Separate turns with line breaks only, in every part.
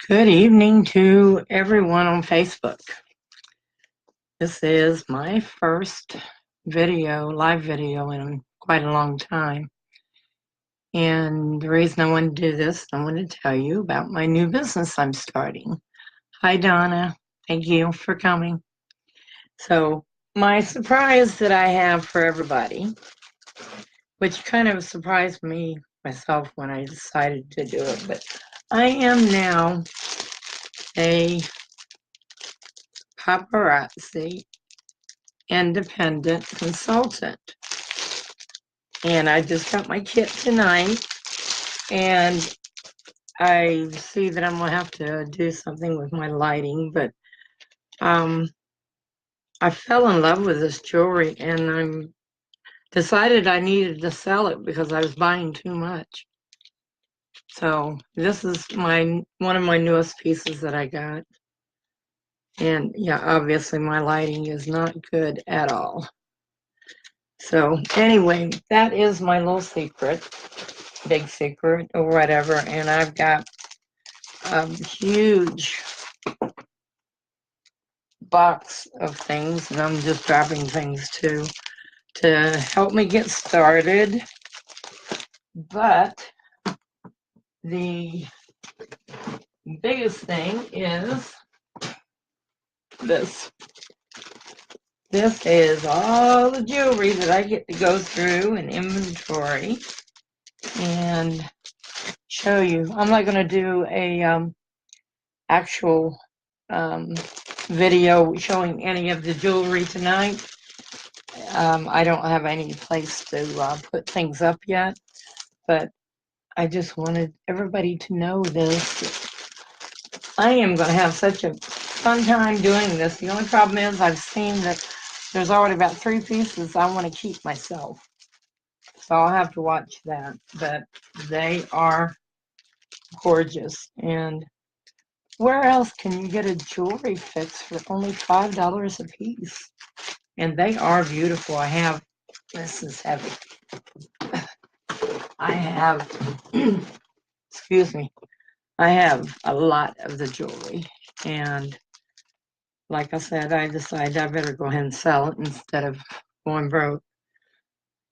Good evening to everyone on Facebook. This is my first live video in quite a long time. And the reason I want to do this, I want to tell you about my new business I'm starting. Hi, Donna. Thank you for coming. So, my surprise that I have for everybody, which kind of surprised me myself when I decided to do it, but I am now a Paparazzi Independent Consultant. And I just got my kit tonight, and I see that I'm gonna have to do something with my lighting, but I fell in love with this jewelry, and I decided I needed to sell it because I was buying too much. So this is one of my newest pieces that I got. And yeah, obviously my lighting is not good at all. So anyway, that is my little secret, big secret or whatever. And I've got a huge box of things, and I'm just dropping things too to help me get started. But the biggest thing is this. This is all the jewelry that I get to go through and inventory and show you. I'm not going to do a actual video showing any of the jewelry tonight. I don't have any place to put things up yet, but I just wanted everybody to know this. I am going to have such a fun time doing this. The only problem is I've seen that there's already about 3 pieces I want to keep myself. So I'll have to watch that. But they are gorgeous. And where else can you get a jewelry fix for only $5 a piece? And they are beautiful. This is heavy. I have, excuse me, I have a lot of the jewelry. And like I said, I decided I better go ahead and sell it instead of going broke.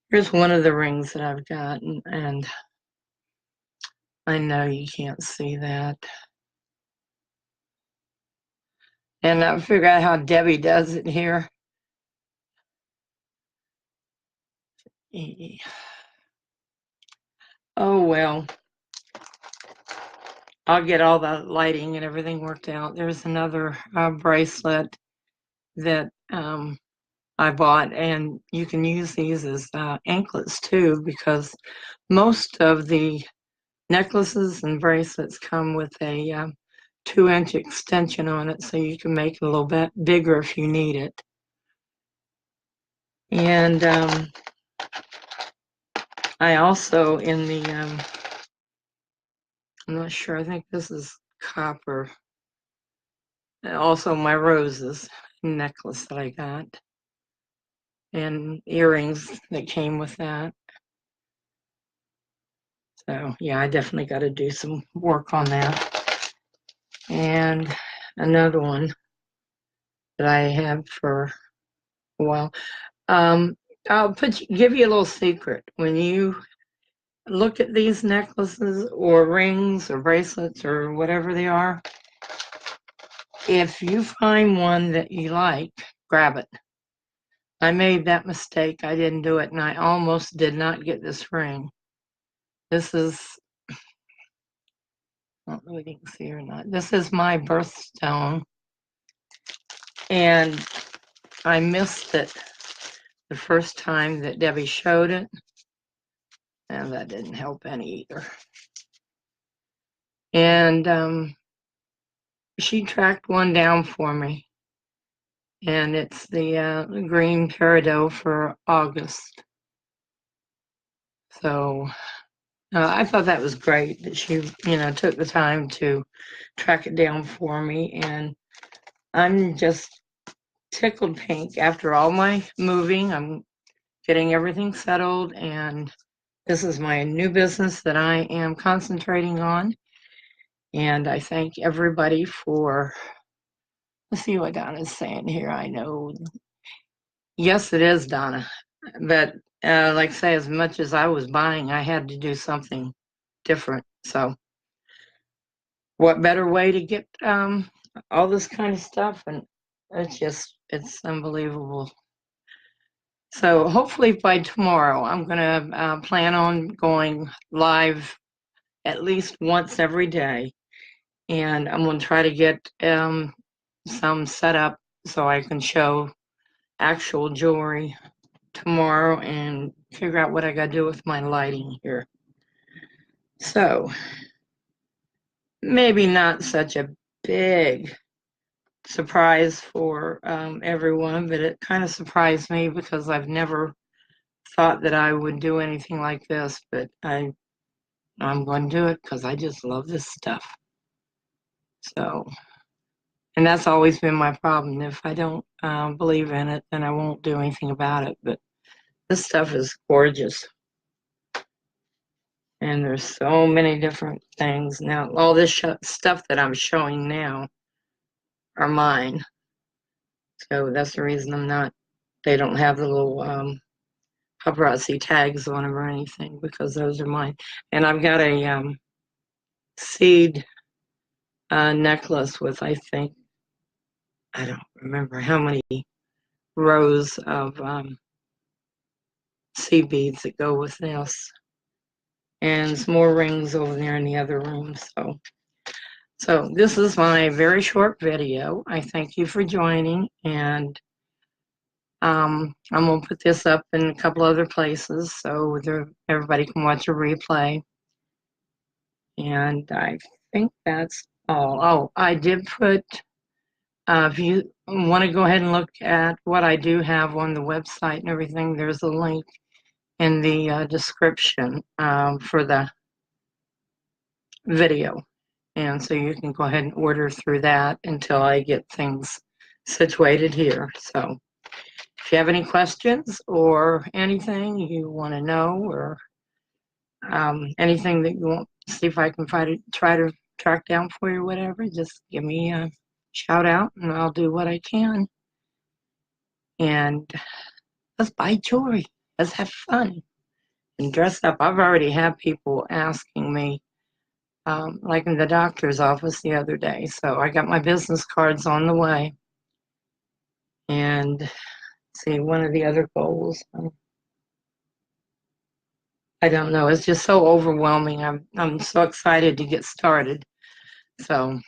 Here's one of the rings that I've got, and I know you can't see that. And I figured out how Debbie does it here. Oh, well, I'll get all the lighting and everything worked out. There's another bracelet that I bought, and you can use these as anklets too, because most of the necklaces and bracelets come with a 2-inch extension on it, so you can make it a little bit bigger if you need it. And I also, I'm not sure, I think this is copper. And also my roses necklace that I got, and earrings that came with that. So yeah, I definitely got to do some work on that. And another one that I have for a while. I'll give you a little secret. When you look at these necklaces or rings or bracelets or whatever they are, if you find one that you like, grab it. I made that mistake. I didn't do it, and I almost did not get this ring. This is, I don't know if you can see or not. This is my birthstone, and I missed it the first time that Debbie showed it, and that didn't help any either. And she tracked one down for me, and it's the green peridot for August. So I thought that was great that she, took the time to track it down for me, and I'm just tickled pink. After all my moving, I'm getting everything settled, and this is my new business that I am concentrating on. And I thank everybody for, let's see what Donna's saying here. I know, yes, it is, Donna. But like I say, as much as I was buying, I had to do something different. So what better way to get all this kind of stuff? And it's unbelievable. So hopefully by tomorrow, I'm going to plan on going live at least once every day. And I'm going to try to get some set up so I can show actual jewelry tomorrow and figure out what I got to do with my lighting here. So maybe not such a big surprise for everyone, but it kind of surprised me because I've never thought that I would do anything like this, but I'm going to do it because I just love this stuff. So, and that's always been my problem. If I don't believe in it, then I won't do anything about it. But this stuff is gorgeous. And there's so many different things. Now, all this stuff that I'm showing now are mine. So that's the reason they don't have the little paparazzi tags on them or anything, because those are mine. And I've got a seed necklace with, I think, I don't remember how many rows of seed beads that go with this. And some more rings over there in the other room. So this is my very short video. I thank you for joining, and I'm going to put this up in a couple other places so everybody can watch a replay. And I think that's all. Oh, I did put, if you want to go ahead and look at what I do have on the website and everything, there's a link in the description for the video. And so you can go ahead and order through that until I get things situated here. So if you have any questions or anything you want to know, or anything that you want to see if I can try to track down for you, whatever, just give me a shout out and I'll do what I can. And let's buy jewelry. Let's have fun and dress up. I've already had people asking me, like in the doctor's office the other day. So I got my business cards on the way. And see, one of the other goals, I don't know. It's just so overwhelming. I'm so excited to get started. So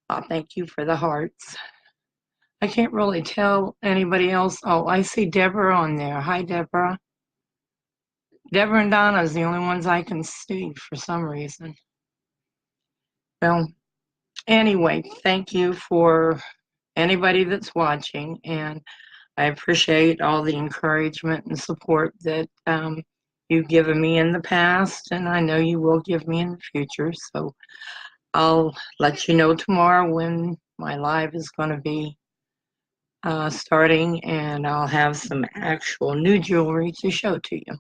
I'll thank you for the hearts. I can't really tell anybody else. Oh, I see Deborah on there. Hi, Deborah. Deborah and Donna is the only ones I can see for some reason. Well, anyway, thank you for anybody that's watching, and I appreciate all the encouragement and support that you've given me in the past, and I know you will give me in the future. So I'll let you know tomorrow when my live is going to be starting, and I'll have some actual new jewelry to show to you.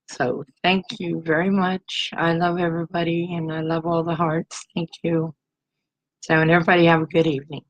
So thank you very much. I love everybody, and I love all the hearts. Thank you. So, and everybody have a good evening.